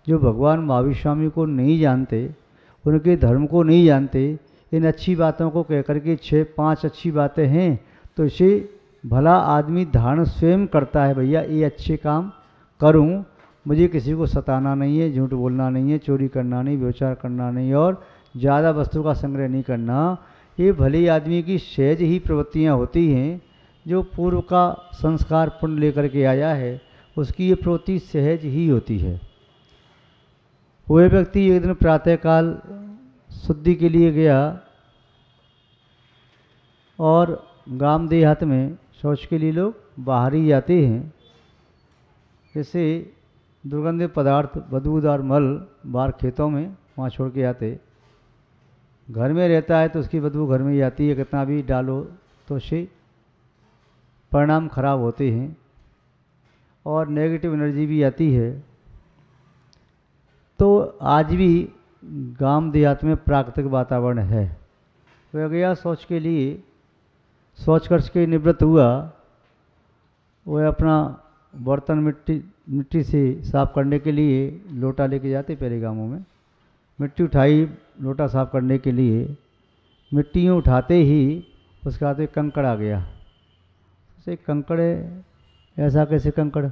जो भगवान महावीर स्वामी को नहीं जानते, उनके धर्म को नहीं जानते, इन अच्छी बातों को कहकर के 6-5 अच्छी बातें हैं तो इसे भला आदमी धारण स्वयं करता है, भैया ये अच्छे काम करूं, मुझे किसी को सताना नहीं है, झूठ बोलना नहीं है, चोरी करना नहीं, व्यभिचार करना नहीं और ज़्यादा वस्तु का संग्रह नहीं करना। ये भले आदमी की सहज ही प्रवृत्तियाँ होती हैं, जो पूर्व का संस्कार पुण्य लेकर के आया है उसकी ये प्रवृत्ति सहज ही होती है। वह व्यक्ति एक दिन प्रातःकाल शुद्धि के लिए गया और गांव देहात में शौच के लिए लोग बाहर ही जाते हैं, जैसे दुर्गंधित पदार्थ बदबूदार मल बाहर खेतों में वहाँ छोड़ के आते, घर में रहता है तो उसकी बदबू घर में ही आती है, कितना भी डालो तो उससे परिणाम खराब होते हैं और नेगेटिव एनर्जी भी आती है। तो आज भी गांव देहात में प्राकृतिक वातावरण है। वह गया शौच के लिए, शौच करके निवृत्त हुआ, वह अपना बर्तन मिट्टी से साफ करने के लिए लोटा लेके जाते पहले गांवों में, मिट्टी उठाई लोटा साफ करने के लिए, मिट्टियों उठाते ही उसके हाथ में कंकड़ आ गया। उसे कंकड़ है, ऐसा कैसे कंकड़,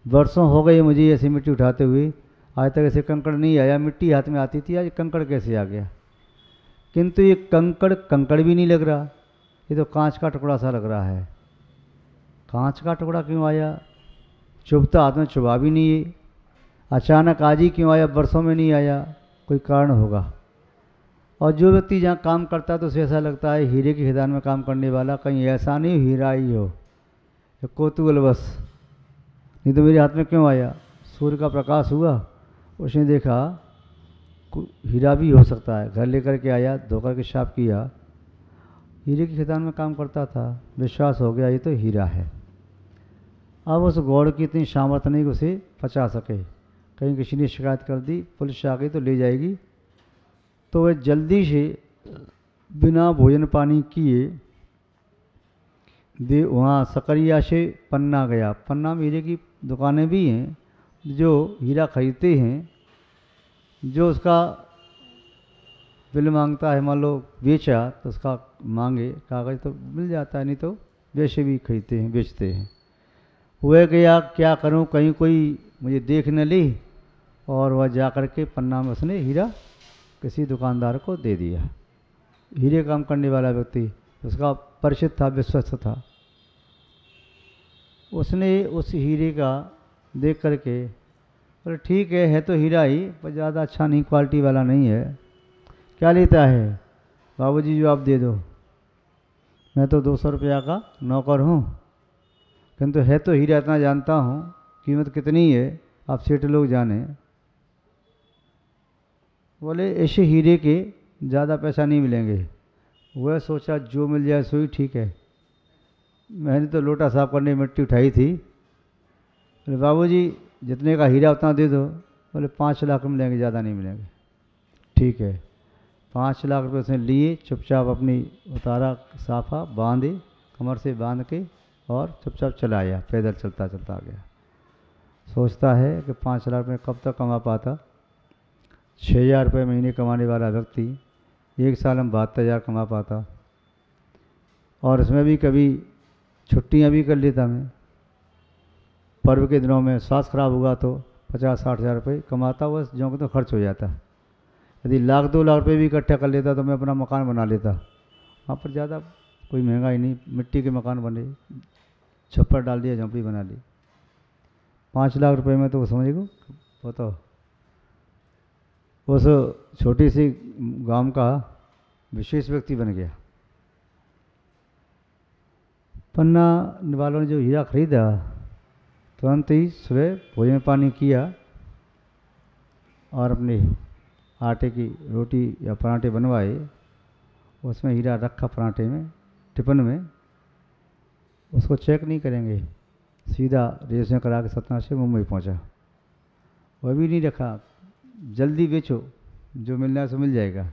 वर्षों हो गए मुझे ऐसी मिट्टी उठाते हुए, आज तक ऐसे कंकड़ नहीं आया, मिट्टी हाथ में आती थी, आज कंकड़ कैसे आ गया। किंतु ये कंकड़ कंकड़ भी नहीं लग रहा, ये तो कांच का टुकड़ा सा लग रहा है। कांच का टुकड़ा क्यों आया, चुभता हाथ में चुभा भी नहीं है, अचानक आज ही क्यों आया, वर्षों में नहीं आया, कोई कारण होगा। और जो व्यक्ति जहाँ काम करता है तो उसे ऐसा लगता है हीरे की खदान में काम करने वाला, कहीं ऐसा नहीं हीरा ही हो, कौतूहलवश, नहीं तो मेरे हाथ में क्यों आया। सूर्य का प्रकाश हुआ, उसने देखा हीरा भी हो सकता है, घर लेकर के आया, धोकर के साफ किया, हीरे की खदान में काम करता था, विश्वास हो गया ये तो हीरा है। अब उस गौड़ की इतनी सामर्थ्य नहीं कि उसे बचा सके, कहीं किसी ने शिकायत कर दी, पुलिस आ गई तो ले जाएगी, तो वह जल्दी से बिना भोजन पानी किए वहाँ सकरिया से पन्ना गया। पन्ना में हीरे की दुकानें भी हैं, जो हीरा खरीदते हैं, जो उसका बिल मांगता है, मान लो बेचा तो उसका मांगे कागज़ तो मिल जाता है, नहीं तो वैसे भी खरीदते हैं बेचते हैं। वह गया, क्या करूं कहीं कोई मुझे देख न ले, और वह जा कर के पन्ना में उसने हीरा किसी दुकानदार को दे दिया। हीरे काम करने वाला व्यक्ति उसका परिचित था, विश्वस्त था, उसने उस हीरे का देख करके बोले ठीक है तो हीरा ही, पर ज़्यादा अच्छा नहीं, क्वालिटी वाला नहीं है, क्या लेता है बाबूजी जो आप दे दो, मैं तो 200 रुपया का नौकर हूँ, किंतु है तो हीरा, इतना जानता हूँ कीमत कितनी है आप सेठ लोग जाने। बोले ऐसे हीरे के ज़्यादा पैसा नहीं मिलेंगे। वह सोचा जो मिल जाए सो ही ठीक है, मैंने तो लोटा साफ करने मिट्टी उठाई थी। बोले बाबूजी जितने का हीरा उतना दे दो। बोले 5 लाख मिलेंगे, ज़्यादा नहीं मिलेंगे। ठीक है, 5 लाख रुपये उसने लिए, चुपचाप अपनी उतारा साफा, बांधे कमर से बांध के, और चुपचाप चला आया, पैदल चलता चलता आ गया। सोचता है कि 5 लाख में कब तक कमा पाता। 6,000 रुपये महीने कमाने वाला व्यक्ति 1 साल में 72,000 कमा पाता, और इसमें भी कभी छुट्टियां भी कर लेता मैं। पर्व के दिनों में स्वास्थ्य खराब हुआ तो 50-60 हज़ार रुपये कमाता, बस जो कि तो खर्च हो जाता। यदि 1,00,000-2 लाख रुपये भी इकट्ठा कर लेता तो मैं अपना मकान बना लेता। वहाँ पर ज़्यादा कोई महंगाई नहीं, मिट्टी के मकान बने, छप्पर डाल दिया, झोंपड़ी बना ली। 5 लाख रुपये में तो समझ गो बताओ, उस छोटी सी गांव का विशेष व्यक्ति बन गया। पन्ना वालों ने जो हीरा खरीदा, तुरंत ही सुबह भोजन पानी किया और अपने आटे की रोटी या पराठे बनवाए, उसमें हीरा रखा पराठे में, टिफिन में। उसको चेक नहीं करेंगे, सीधा रेस में करा के सतना से मुंबई पहुंचा। वह भी नहीं रखा, जल्दी बेचो, जो मिलना है सो मिल जाएगा।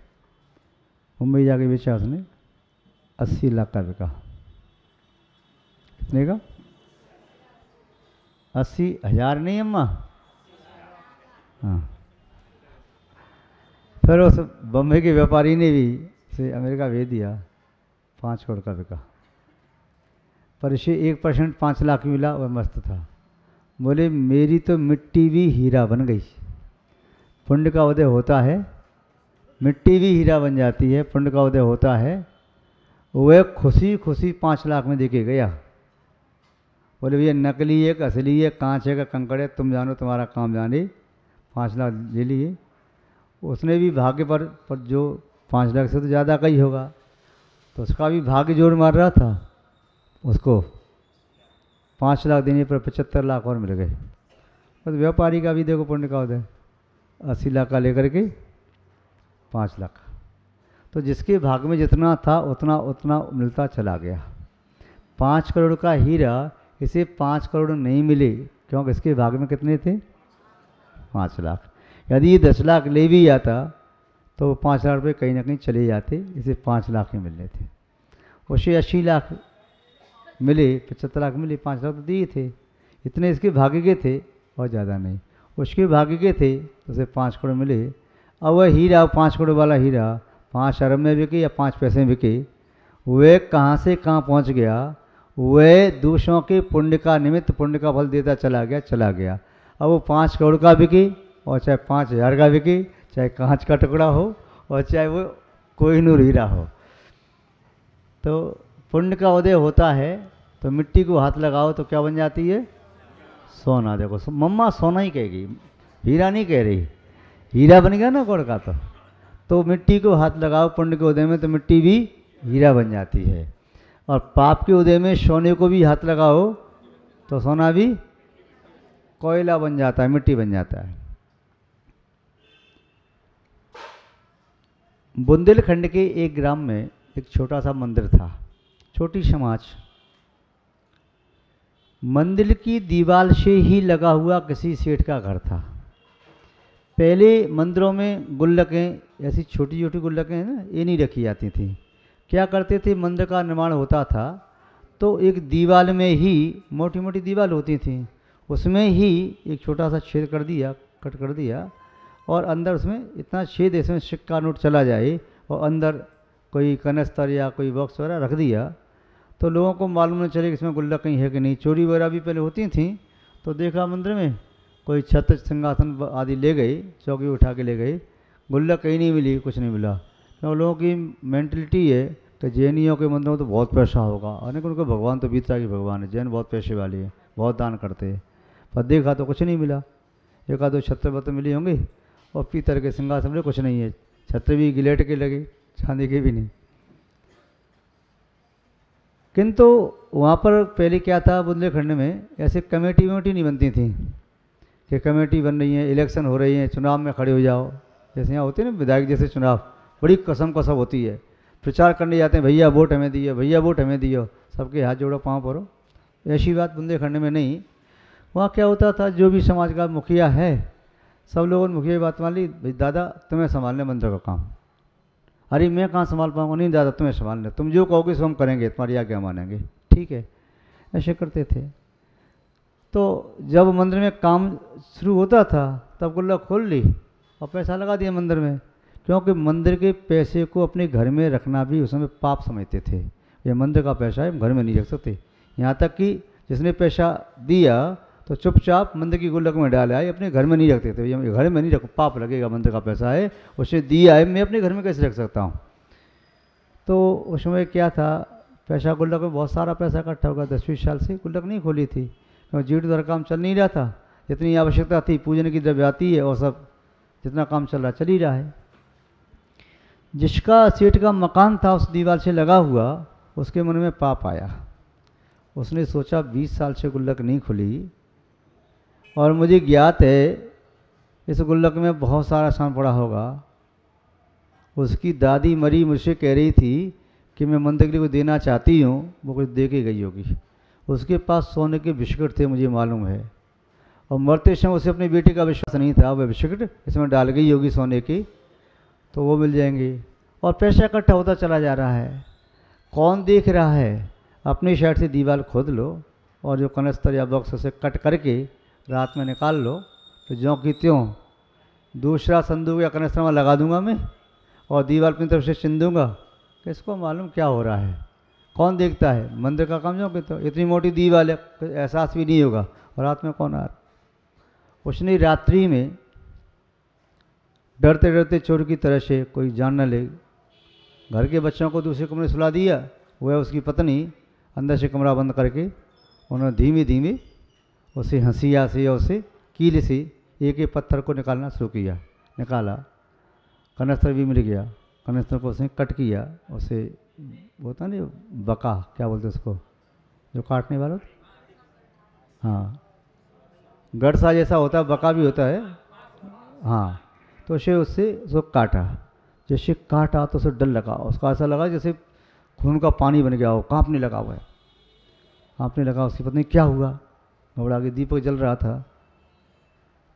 मुंबई जाके बेचा उसने, 80 लाख का बिका। कितने का? 80,000 नहीं अम्मा, हाँ। फिर उस बम्बई के व्यापारी ने भी इसे अमेरिका भेज दिया, 5 करोड़ का बिका। पर इसे 1% 5 लाख मिला, वह मस्त था। बोले मेरी तो मिट्टी भी हीरा बन गई। पुण्य का उदय होता है, मिट्टी भी हीरा बन जाती है, पुण्य का उदय होता है। वह खुशी खुशी 5 लाख में देके गया। बोले भैया नकली है, असली है, कांच है का कंकड़ है, तुम जानो, तुम्हारा काम जाने। 5 लाख ले लिए। उसने भी भाग्य पर जो 5 लाख से तो ज़्यादा का ही होगा, तो उसका भी भाग्य जोर मार रहा था। उसको 5 लाख देने पर 75 लाख और मिल गए। बस व्यापारी का भी देखो पुण्य का उदय, 80 लाख का लेकर के 5 लाख। तो जिसके भाग में जितना था उतना उतना मिलता चला गया। 5 करोड़ का हीरा इसे 5 करोड़ नहीं मिले, क्योंकि इसके भाग में कितने थे? 5 लाख। यदि ये 10 लाख ले भी जाता तो 5 लाख रुपये कहीं ना कहीं चले जाते, इसे 5 लाख ही मिलने थे। उसे 80 लाख मिले, 75 लाख मिले, 5 लाख तो दिए थे। इतने इसके भाग्य के थे और ज़्यादा नहीं। उसके भाग्य के थे तो उसे 5 करोड़ मिले। अब वह हीरा, 5 करोड़ वाला हीरा 5 अरब में बिके या 5 पैसे में बिके, वह कहाँ से कहाँ पहुँच गया? वह दूसरों के पुण्य का निमित्त पुण्य का फल देता चला गया। अब वो 5 करोड़ का बिके और चाहे 5,000 का बिके, चाहे कांच का टुकड़ा हो और चाहे वो कोहिनूर हीरा हो। तो पुण्य का उदय होता है तो मिट्टी को हाथ लगाओ तो क्या बन जाती है? सोना। देखो मम्मा सोना ही कहेगी, हीरा नहीं कह रही। हीरा बन गया ना गुड़ का। तो मिट्टी को हाथ लगाओ पुण्य के उदय में तो मिट्टी भी हीरा बन जाती है। और पाप के उदय में सोने को भी हाथ लगाओ तो सोना भी कोयला बन जाता है, मिट्टी बन जाता है। बुंदेलखंड के एक ग्राम में एक छोटा सा मंदिर था, छोटी समाज। मंदिर की दीवार से ही लगा हुआ किसी सेठ का घर था। पहले मंदिरों में गुल्लकें, ऐसी छोटी छोटी गुल्लकें हैं ना, ये नहीं रखी जाती थी। क्या करते थे, मंदिर का निर्माण होता था तो एक दीवार में ही, मोटी मोटी दीवार होती थी, उसमें ही एक छोटा सा छेद कर दिया, कट कर दिया, और अंदर उसमें इतना छेद इसमें सिक्का नोट चला जाए, और अंदर कोई कनस्तर या कोई बॉक्स वगैरह रख दिया तो लोगों को मालूम नहीं चले कि इसमें गुल्लक कहीं है कि नहीं। चोरी वगैरह भी पहले होती थी। तो देखा मंदिर में कोई छत्र सिंहासन आदि ले गए, चौकी उठा के ले गए, गुल्लक कहीं नहीं मिली, कुछ नहीं मिला। तो लोगों की मेंटलिटी है कि जैनियों के मंदिरों में तो बहुत पैसा होगा, और उनको भगवान तो बीतरा की भगवान है, जैन बहुत पैसे वाले हैं, बहुत दान करते हैं। पर देखा तो कुछ नहीं मिला। एक आधो छत्र वत्र मिली होंगी और पीतल के सिंहासन में कुछ नहीं है। छत्र भी गिलेट के लगे, चांदी के भी नहीं। किंतु वहाँ पर पहले क्या था, बुंदेलखंड में ऐसे कमेटी वमेटी नहीं बनती थी कि कमेटी बन रही है, इलेक्शन हो रही है, चुनाव में खड़े हो जाओ। जैसे यहाँ होते हैं ना विधायक जैसे चुनाव, बड़ी कसम कसम होती है, प्रचार करने जाते हैं, भैया वोट हमें दियो, भैया वोट हमें दियो, सबके हाथ जोड़ो पाँव पड़ो। ऐसी बात बुंदेलखंड में नहीं। वहाँ क्या होता था, जो भी समाज का मुखिया है, सब लोगों ने मुखिया की बात मान ली, भाई दादा तुम्हें संभालने मंदिर का काम। अरे मैं कहाँ संभाल पाऊँगा? नहीं दादा तुम्हें संभालना, तुम जो कहोगे सो हम करेंगे, तुम्हारी आज्ञा मानेंगे। ठीक है, ऐसे करते थे। तो जब मंदिर में काम शुरू होता था तब गुल्लक खोल ली और पैसा लगा दिया मंदिर में, क्योंकि मंदिर के पैसे को अपने घर में रखना भी उस समय पाप समझते थे। ये मंदिर का पैसा है, घर में नहीं रख सकते। यहाँ तक कि जिसने पैसा दिया तो चुपचाप मंदिर की गुल्लक में डाला है, अपने घर में नहीं रखते थे। ये घर में नहीं रखो, पाप लगेगा, मंदिर का पैसा है, उसे दिया है, मैं अपने घर में कैसे रख सकता हूँ। तो उस समय क्या था, पैसा गुल्लक में बहुत सारा पैसा इकट्ठा होगा। 10-20 साल से गुल्लक नहीं खोली थी, क्योंकि जीट द्वारा काम चल नहीं रहा था। जितनी आवश्यकता थी पूजन की द्रव्य आती है और सब जितना काम चल रहा चल ही रहा है। जिसका सेठ का मकान था उस दीवार से लगा हुआ, उसके मन में पाप आया। उसने सोचा 20 साल से गुल्लक नहीं खुली और मुझे ज्ञात है इस गुल्लक में बहुत सारा सामान पड़ा होगा। उसकी दादी मरी मुझसे कह रही थी कि मैं मंदिर के लिए कुछ देना चाहती हूँ, वो कुछ दे के गई होगी। उसके पास सोने के बिस्किट थे, मुझे मालूम है, और मरते समय उसे अपनी बेटी का विश्वास नहीं था, वह बिस्किट इसमें डाल गई होगी सोने की, तो वो मिल जाएंगे। और पैसा इकट्ठा होता चला जा रहा है। कौन देख रहा है? अपनी साइड से दीवार खोद लो और जो कनस्तर या बॉक्स से कट करके रात में निकाल लो, तो ज्यों की त्यों दूसरा संदूक या कनेक्शन में लगा दूंगा मैं और दीवार अपनी तरफ से चिन दूंगा। किसको मालूम क्या हो रहा है, कौन देखता है? मंदिर का काम जो कि तो इतनी मोटी दीवार है, कोई एहसास भी नहीं होगा। और रात में कौन आ रहा? उसने रात्रि में डरते डरते चोर की तरह से, कोई जान न ले, घर के बच्चों को दूसरे कमरे में सुला दिया। वह उसकी पत्नी अंदर से कमरा बंद करके उन्होंने धीमे धीमे उसे हंसिया से या उसे कील से एक एक पत्थर को निकालना शुरू किया। निकाला, कनस्तर भी मिल गया। कनस्तर को उसने कट किया, उसे होता नहीं बका, क्या बोलते उसको, जो काटने वाला। हाँ, गड़सा जैसा होता है, बका भी होता है। हाँ, तो उसे उससे उसको काटा। जैसे काटा तो उसे डर लगा, उसका ऐसा लगा जैसे खून का पानी बन गया हो, कांपने लगा हुआ है, कांपने लगा। उसकी पत्नी क्या हुआ, घबरा के, दीपक जल रहा था।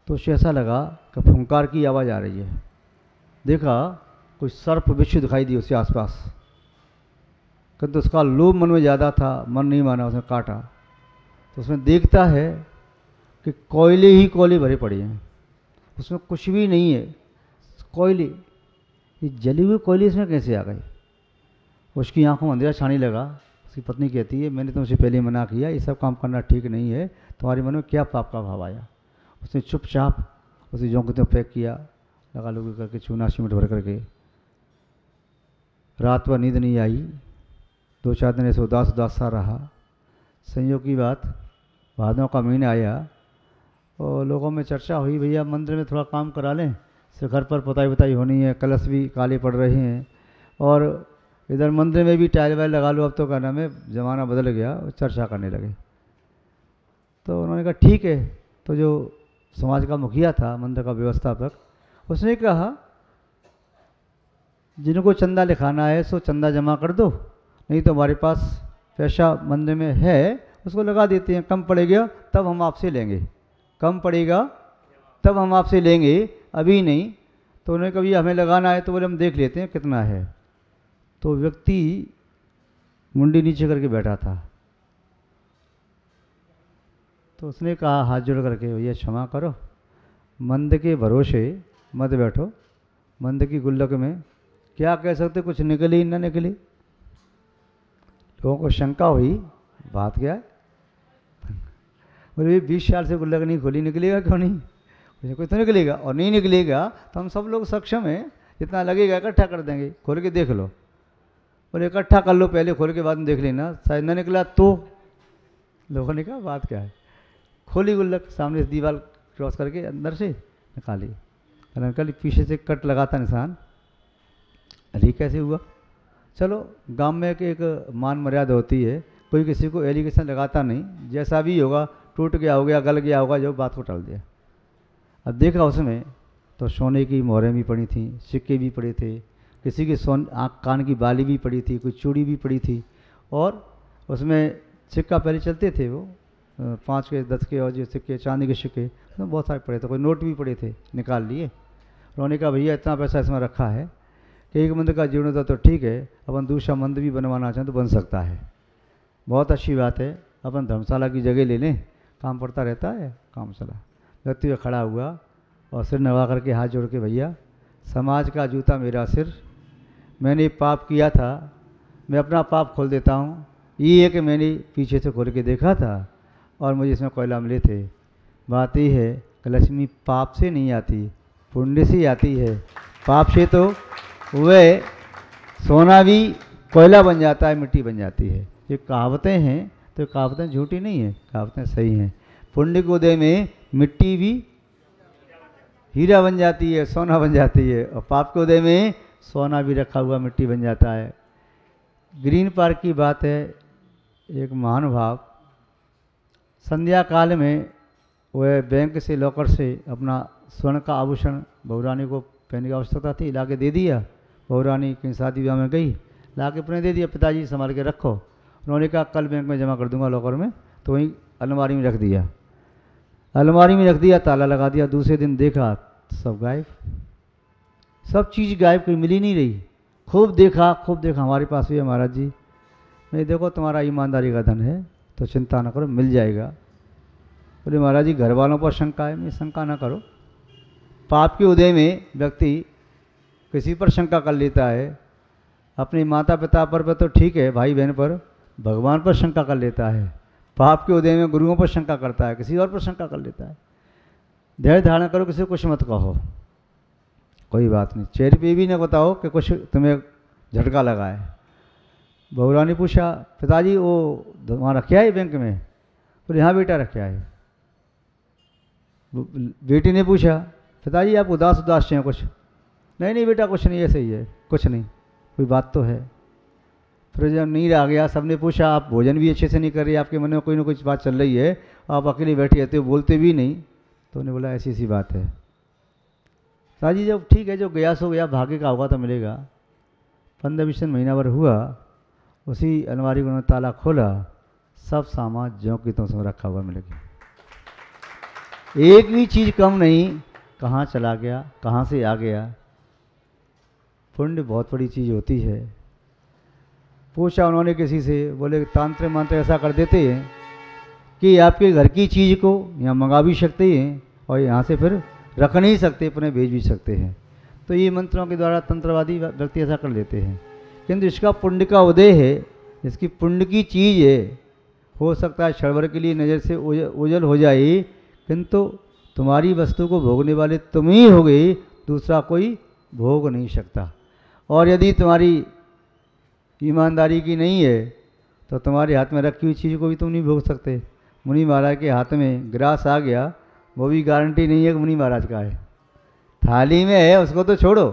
तो उसे ऐसा लगा कि फुंकार की आवाज़ आ रही है। देखा कोई सर्प बिच्छू दिखाई दी उसके आसपास, किंतु उसका लोभ मन में ज़्यादा था, मन नहीं माना, उसने काटा। तो उसमें देखता है कि कोयले ही कोयले भरे पड़े हैं, उसमें कुछ भी नहीं है, कोयले। ये जली हुई कोयले इसमें कैसे आ गई? उसकी आंखों में अंधेरा छाने लगा। उसकी पत्नी कहती है, मैंने तुमसे पहले मना किया, ये सब काम करना ठीक नहीं है, तुम्हारे मन में क्या पाप का भाव आया? उसने चुपचाप उसे जों के त्यों पैक किया, लगा लुगा करके, चूना सीमेंट भर करके। रात भर नींद नहीं आई, 2-4 दिन ऐसे उदास उदास सा रहा। संयोग की बात, भादों का महीना आया और लोगों में चर्चा हुई, भैया मंदिर में थोड़ा काम करा लें, शिखर पर पुताई बुताई होनी है, कलश भी काले पड़ रहे हैं, और इधर मंदिर में भी टाइल वाइल लगा लो, अब तो क्या नाम है, ज़माना बदल गया। चर्चा करने लगे। तो उन्होंने कहा ठीक है। तो जो समाज का मुखिया था, मंदिर का व्यवस्थापक, उसने कहा जिनको चंदा लिखाना है सो चंदा जमा कर दो, नहीं तो हमारे पास पैसा मंदिर में है, उसको लगा देते हैं, कम पड़ेगा तब हम आपसे लेंगे, कम पड़ेगा तब हम आपसे लेंगे, अभी नहीं। तो उन्होंने कभी हमें लगाना है तो बोले हम देख लेते हैं कितना है। तो व्यक्ति मुंडी नीचे करके बैठा था। तो उसने कहा हाथ जोड़ करके, भैया क्षमा करो, मंद के भरोसे मत बैठो, मंद की गुल्लक में क्या कह सकते, कुछ निकले ही ना निकले। लोगों को शंका हुई, बात क्या है? बोले 20 साल से गुल्लक नहीं खोली, निकलेगा क्यों नहीं? कोई तो निकलेगा, और नहीं निकलेगा तो हम सब लोग सक्षम हैं, जितना लगेगा इकट्ठा कर देंगे, खोल के देख लो। बोले इकट्ठा कर लो पहले, खोल के बाद में देख लेना, शायद ना निकला तो। लोगों ने कहा बात क्या है? खोली गुल्लक, सामने से दीवार क्रॉस करके अंदर से निकाली, निकाली, पीछे से कट लगाता निशान। अरे कैसे हुआ? चलो, गांव में एक मान मर्यादा होती है, कोई किसी को एलिगेशन लगाता नहीं, जैसा भी होगा, टूट गया हो गया, गल गया होगा, जो बात को टाल दिया। अब देखा उसमें तो सोने की मोहरें भी पड़ी थी, सिक्के भी पड़े थे, किसी की आँख कान की बाली भी पड़ी थी, कोई चूड़ी भी पड़ी थी, और उसमें सिक्का पहले चलते थे वो 5 के 10 के, और जो सिक्के चांदी के सिक्के उसमें बहुत सारे पड़े थे, कोई नोट भी पड़े थे, निकाल लिए। उन्होंने कहा भैया इतना पैसा इसमें रखा है कि एक मंदिर का जीर्णोद्धार तो ठीक है, अपन दूसरा मंदिर भी बनवाना चाहें तो बन सकता है, बहुत अच्छी बात है, अपन धर्मशाला की जगह ले लें, काम पड़ता रहता है, काम चला। व्यक्ति खड़ा हुआ और सिर नवा करके हाथ जोड़ के, भैया समाज का जूता मेरा सिर, मैंने पाप किया था, मैं अपना पाप खोल देता हूँ। ये है कि मैंने पीछे से खोल के देखा था और मुझे इसमें कोयला मिले थे। बात ये है कि लक्ष्मी पाप से नहीं आती, पुण्य से आती है। पाप से तो वह सोना भी कोयला बन जाता है, मिट्टी बन जाती है। ये कहावतें हैं तो कहावतें झूठी नहीं है, कहावतें सही हैं। पुण्य के उदय में मिट्टी भी हीरा बन जाती है, सोना बन जाती है, और पाप के उदय में सोना भी रखा हुआ मिट्टी बन जाता है। ग्रीन पार्क की बात है, एक महानुभाव संध्या काल में वह बैंक से लॉकर से अपना स्वर्ण का आभूषण बहुरानी को पहनने की आवश्यकता थी, ला के दे दिया। बहुरानी कहीं शादी ब्याह में गई, ला के अपने दे दिया, पिताजी संभाल के रखो। उन्होंने कहा कल बैंक में जमा कर दूंगा लॉकर में, तो वहीं अलमारी में रख दिया, अलमारी में रख दिया, ताला लगा दिया। दूसरे दिन देखा सब गायब, सब चीज़ गायब, कोई मिल ही नहीं रही। खूब देखा हमारे पास भी है महाराज जी। मैं देखो तुम्हारा ईमानदारी का धन है तो चिंता ना करो, मिल जाएगा। बोले महाराज जी घर वालों पर शंका है। मैं शंका ना करो, पाप के उदय में व्यक्ति किसी पर शंका कर लेता है, अपने माता पिता पर तो ठीक है, भाई बहन पर, भगवान पर शंका कर लेता है। पाप के उदय में गुरुओं पर शंका करता है, किसी और पर शंका कर लेता है। धैर्य धारण करो, किसी को कुछ मत कहो, कोई बात नहीं। चेहरे पे भी ना बताओ कि कुछ तुम्हें झटका लगा है। बहुरा ने पूछा, पिताजी वो वहाँ रखा है बैंक में? बोले हाँ बेटा रखा है। बेटी ने पूछा, पिताजी आप उदास उदास हैं कुछ? नहीं नहीं बेटा कुछ नहीं, ऐसे ही है, कुछ नहीं, कोई बात तो है। फिर जब नींद आ गया, सबने पूछा आप भोजन भी अच्छे से नहीं कर रही, आपके मन में कोई ना कुछ बात चल रही है, आप अकेले बैठे रहते हो, बोलते भी नहीं। तो उन्होंने बोला ऐसी ऐसी बात है। पिताजी जब ठीक है, जो गया सो गया, भाग्य का होगा तो मिलेगा। 15-20 दिन महीना भर हुआ, उसी अलमारी को उन्होंने ताला खोला, सब सामान ज्यों की त्यों उसमें रखा हुआ मिल गया, एक भी चीज़ कम नहीं। कहाँ चला गया, कहाँ से आ गया? पुण्य बहुत बड़ी चीज़ होती है। पूछा उन्होंने किसी से, बोले तांत्रिक मंत्र ऐसा कर देते हैं कि आपके घर की चीज़ को यहाँ मंगा भी सकते हैं और यहाँ से फिर रख नहीं सकते, अपने भेज भी सकते हैं। तो ये मंत्रों के द्वारा तंत्रवादी व्यक्ति ऐसा कर लेते हैं, किंतु इसका पुण्य का उदय है, इसकी पुण्य की चीज़ है। हो सकता है क्षण भर के लिए नज़र से ओझल हो जाए, किंतु तुम्हारी वस्तु को भोगने वाले तुम ही हो गई, दूसरा कोई भोग नहीं सकता। और यदि तुम्हारी ईमानदारी की नहीं है तो तुम्हारे हाथ में रखी हुई चीज़ को भी तुम नहीं भोग सकते। मुनि महाराज के हाथ में ग्रास आ गया, वो भी गारंटी नहीं है कि मुनि महाराज का है। थाली में है उसको तो छोड़ो,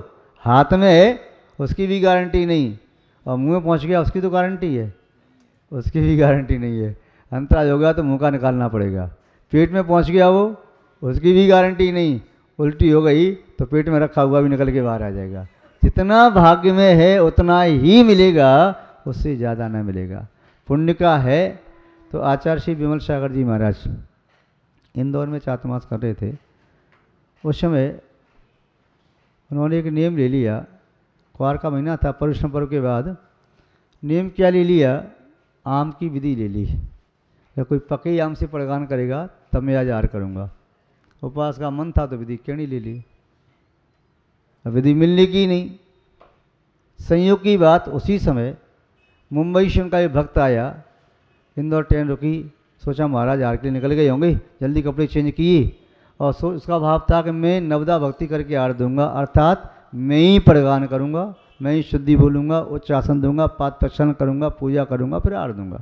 हाथ में है उसकी भी गारंटी नहीं, और मुंह में पहुंच गया उसकी तो गारंटी है, उसकी भी गारंटी नहीं है। अंतराज हो गया तो मुंह का निकालना पड़ेगा। पेट में पहुंच गया वो, उसकी भी गारंटी नहीं, उल्टी हो गई तो पेट में रखा हुआ भी निकल के बाहर आ जाएगा। जितना भाग्य में है उतना ही मिलेगा, उससे ज़्यादा न मिलेगा। पुण्य का है तो आचार्य श्री विमल सागर जी महाराज इंदौर में चातुर्मास कर रहे थे। उस समय उन्होंने एक नियम ले लिया, कुआर का महीना था, पर्युषण पर्व के बाद नियम क्या ले लिया, आम की विधि ले ली। या कोई पके आम से प्रगान करेगा तब मैं आज आहार करूँगा। उपवास का मन था तो विधि केणी ले ली, विधि मिलने की नहीं। संयोग की बात, उसी समय मुंबई से उनका एक भक्त आया, इंदौर ट्रेन रुकी, सोचा महाराज आहार के लिए निकल गए होंगे, जल्दी कपड़े चेंज किए, और उसका भाव था कि मैं नवदा भक्ति करके आहार दूंगा, अर्थात मैं ही प्रगान करूंगा, मैं ही शुद्धि बोलूँगा, उच्च आसन दूंगा, पाद प्रक्षालन करूंगा, पूजा करूंगा, फिर आहार दूंगा।